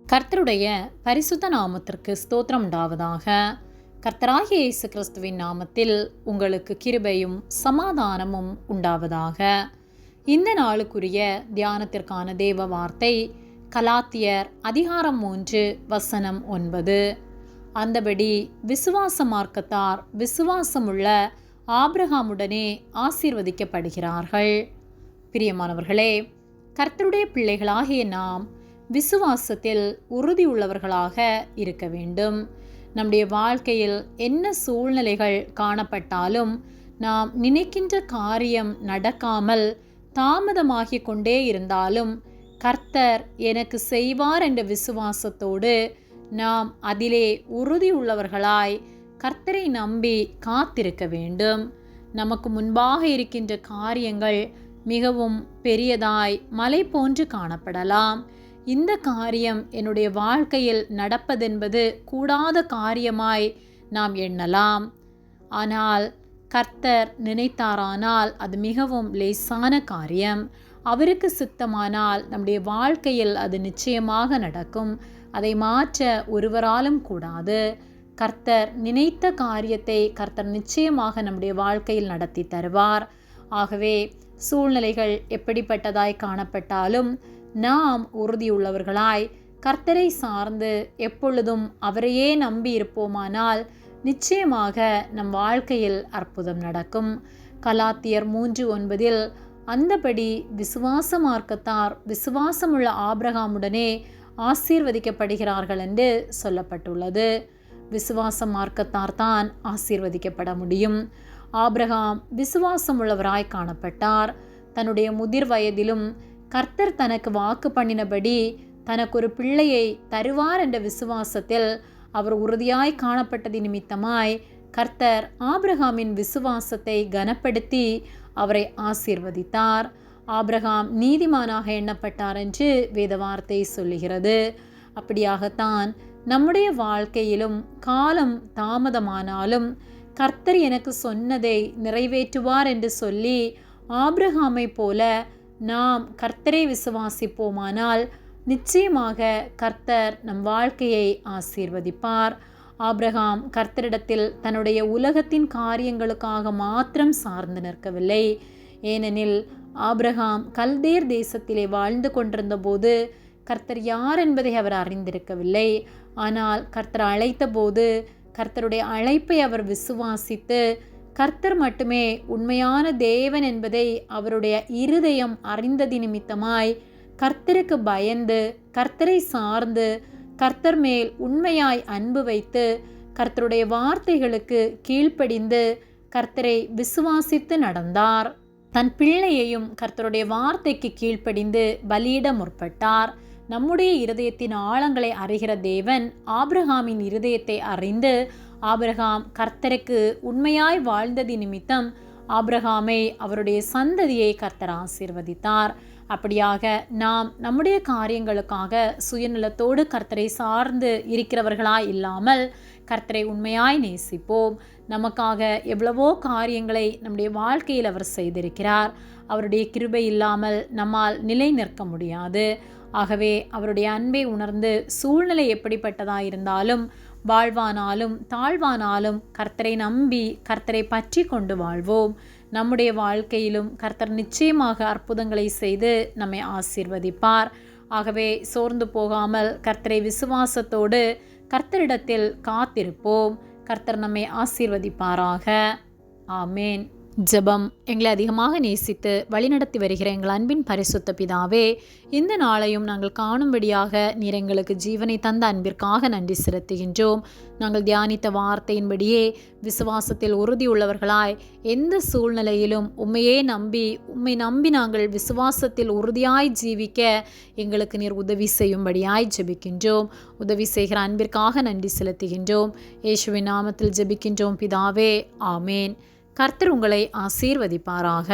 கர்த்தருடைய பரிசுத்த நாமத்திற்கு ஸ்தோத்திரம் உண்டாவதாக. கர்த்தராகிய இயேசு கிறிஸ்துவின் நாமத்தில் உங்களுக்கு கிருபையும் சமாதானமும் உண்டாவதாக. இந்த நாளுக்குரிய தியானத்திற்கான தேவ வார்த்தை கலாத்தியர் அதிகாரம் 3 வசனம் 9. அந்தபடி விசுவாச மார்க்கத்தார் விசுவாசமுள்ள ஆபிரகாமுடனே ஆசீர்வதிக்கப்படுகிறார்கள். பிரியமானவர்களே, கர்த்தருடைய பிள்ளைகளாகிய நாம் விசுவாசத்தில் உறுதியுள்ளவர்களாக இருக்க வேண்டும். நம்முடைய வாழ்க்கையில் என்ன சூழ்நிலைகள் காணப்பட்டாலும் நாம் நினைக்கின்ற காரியம் நடக்காமல் தாமதமாகிக் கொண்டே இருந்தாலும் கர்த்தர் எனக்கு செய்வார் என்ற விசுவாசத்தோடு நாம் அதிலே உறுதியுள்ளவர்களாய் கர்த்தரை நம்பி காத்திருக்க வேண்டும். நமக்கு முன்பாக இருக்கின்ற காரியங்கள் மிகவும் பெரியதாய் மலை போன்று காணப்படலாம். இந்த காரியம் என்னுடைய வாழ்க்கையில் நடப்பதென்பது கூடாத காரியமாய் நாம் எண்ணலாம். ஆனால் கர்த்தர் நினைத்தாரானால் அது மிகவும் லேசான காரியம். அவருக்கு சித்தமானால் நம்முடைய வாழ்க்கையில் அது நிச்சயமாக நடக்கும். அதை மாற்ற ஒருவராலும் கூடாது. கர்த்தர் நினைத்த காரியத்தை கர்த்தர் நிச்சயமாக நம்முடைய வாழ்க்கையில் நடத்தி தருவார். ஆகவே சூழ்நிலைகள் எப்படிப்பட்டதாய் காணப்பட்டாலும் நாம் உறுதியுள்ளவர்களாய் கர்த்தரை சார்ந்து எப்பொழுதும் அவரையே நம்பி இருப்போமானால் நிச்சயமாக நம் வாழ்க்கையில் அற்புதம் நடக்கும். கலாத்தியர் 3:9 அந்தபடி விசுவாச மார்க்கத்தார் விசுவாசமுள்ள ஆபிரகாமுடனே ஆசீர்வதிக்கப்படுகிறார்கள் என்று சொல்லப்பட்டுள்ளது. விசுவாச மார்க்கத்தார் தான் ஆசீர்வதிக்கப்பட முடியும். ஆபிரகாம் விசுவாசமுள்ளவராய் காணப்பட்டார். தன்னுடைய முதிர் வயதிலும் கர்த்தர் தனக்கு வாக்கு பண்ணினபடி தனக்கு ஒரு பிள்ளையை தருவார் என்ற விசுவாசத்தில் அவர் உறுதியாய் காணப்பட்டது நிமித்தமாய் கர்த்தர் ஆபிரகாமின் விசுவாசத்தை கனப்படுத்தி அவரை ஆசீர்வதித்தார். ஆபிரகாம் நீதிமானாக எண்ணப்பட்டார் என்று வேத வார்த்தை சொல்லுகிறது. அப்படியாகத்தான் நம்முடைய வாழ்க்கையிலும் காலம் தாமதமானாலும் கர்த்தர் எனக்கு சொன்னதை நிறைவேற்றுவார் என்று சொல்லி ஆபிரகாமை போல நாம் கர்த்தரை விசுவாசிப்போமானால் நிச்சயமாக கர்த்தர் நம் வாழ்க்கையை ஆசீர்வதிப்பார். ஆபிரகாம் கர்த்தரிடத்தில் தன்னுடைய உலகத்தின் காரியங்களுக்காக மாத்திரம் சார்ந்து நிற்கவில்லை. ஏனெனில் ஆபிரகாம் கல்தேர் தேசத்திலே வாழ்ந்து கொண்டிருந்த போது கர்த்தர் யார் என்பதை அவர் அறிந்திருக்கவில்லை. ஆனால் கர்த்தர் அழைத்த போது கர்த்தருடைய அழைப்பை அவர் விசுவாசித்து கர்த்தர் மட்டுமே உண்மையான தேவன் என்பதை அவருடைய இருதயம் அறிந்தது நிமித்தமாய் கர்த்தருக்கு பயந்து கர்த்தரை சார்ந்து கர்த்தர் மேல் உண்மையாய் அன்பு வைத்து கர்த்தருடைய வார்த்தைகளுக்கு கீழ்ப்படிந்து கர்த்தரை விசுவாசித்து நடந்தார். தன் பிள்ளையையும் கர்த்தருடைய வார்த்தைக்கு கீழ்ப்படிந்து பலியிட முற்பட்டார். நம்முடைய இருதயத்தின் ஆழங்களை அறிகிற தேவன் ஆபிரகாமின் இருதயத்தை அறிந்து ஆபிரகாம் கர்த்தருக்கு உண்மையாய் வாழ்ந்தது நிமித்தம் ஆபிரகாமை அவருடைய சந்ததியை கர்த்தர் ஆசீர்வதித்தார். அப்படியாக நாம் நம்முடைய காரியங்களுக்காக சுயநலத்தோடு கர்த்தரை சார்ந்து இருக்கிறவர்களாய் இல்லாமல் கர்த்தரை உண்மையாய் நேசிப்போம். நமக்காக எவ்வளவோ காரியங்களை நம்முடைய வாழ்க்கையில் அவர் செய்திருக்கிறார். அவருடைய கிருபை இல்லாமல் நம்மால் நிலை நிற்க முடியாது. ஆகவே அவருடைய அன்பை உணர்ந்து சூழ்நிலை எப்படிப்பட்டதாக இருந்தாலும் வாழ்வானாலும் தாழ்வானாலும் கர்த்தரை நம்பி கர்த்தரை பற்றி கொண்டு வாழ்வோம். நம்முடைய வாழ்க்கையிலும் கர்த்தர் நிச்சயமாக அற்புதங்களை செய்து நம்மை ஆசீர்வதிப்பார். ஆகவே சோர்ந்து போகாமல் கர்த்தரை விசுவாசத்தோடு கர்த்தரிடத்தில் காத்திருப்போம். கர்த்தர் நம்மை ஆசீர்வதிப்பாராக. ஆமேன். ஜெபம். எங்களை அதிகமாக நேசித்து வழிநடத்தி வருகிற எங்கள் அன்பின் பரிசுத்த பிதாவே, இந்த நாளையும் நாங்கள் காணும்படியாக நீர் எங்களுக்கு ஜீவனை தந்த அன்பிற்காக நன்றி செலுத்துகின்றோம். நாங்கள் தியானித்த வார்த்தையின்படியே விசுவாசத்தில் உறுதியுள்ளவர்களாய் எந்த சூழ்நிலையிலும் உம்மை நம்பி நாங்கள் விசுவாசத்தில் உறுதியாய் ஜீவிக்க எங்களுக்கு நீர் உதவி செய்யும்படியாய் ஜெபிக்கின்றோம். உதவி செய்கிற அன்பிற்காக நன்றி செலுத்துகின்றோம். இயேசுவின் நாமத்தில் ஜெபிக்கின்றோம் பிதாவே. ஆமேன். கர்த்தர் உங்களை ஆசீர்வதிப்பாராக.